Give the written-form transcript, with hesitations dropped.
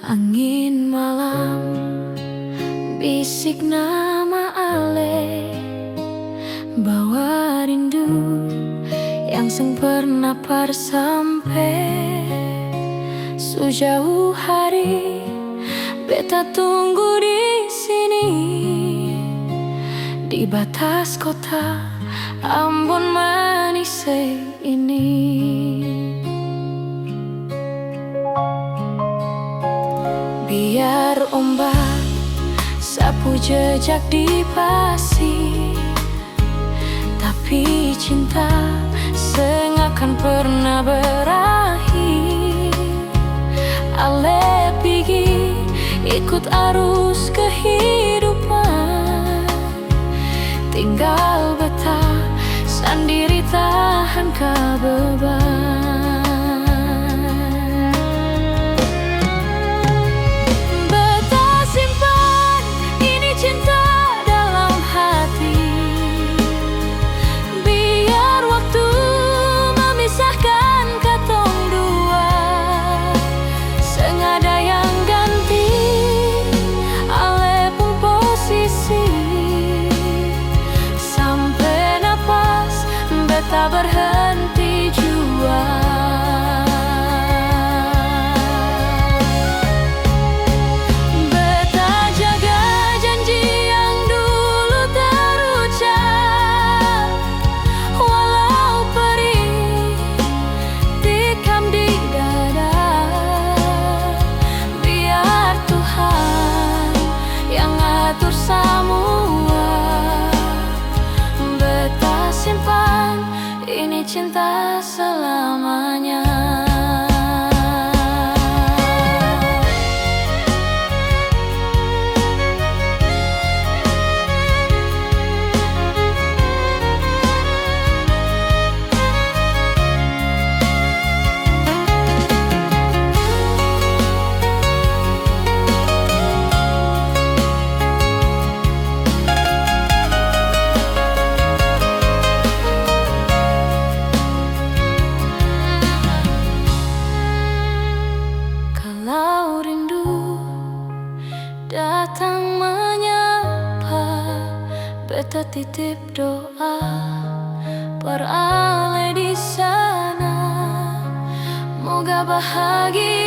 Angin malam bisik nama Ale, bawa rindu yang seng pernah sampai. Sejauh hari beta tunggu di sini, di batas kota Ambon manis ini. Biar ombak sapu jejak di pasir, tapi cinta seng akan pernah berakhir. Ale pergi ikut arus kehidupan, tinggal beta sendiri tahan ke beban. Tak berhenti jua, beta jaga janji yang dulu terucap. Walau perih tikam di dada, biar Tuhan yang atur semua. Beta simpan ini cinta selamanya. Datang menyapa, beta titip doa per Ale di sana. Moga bahagia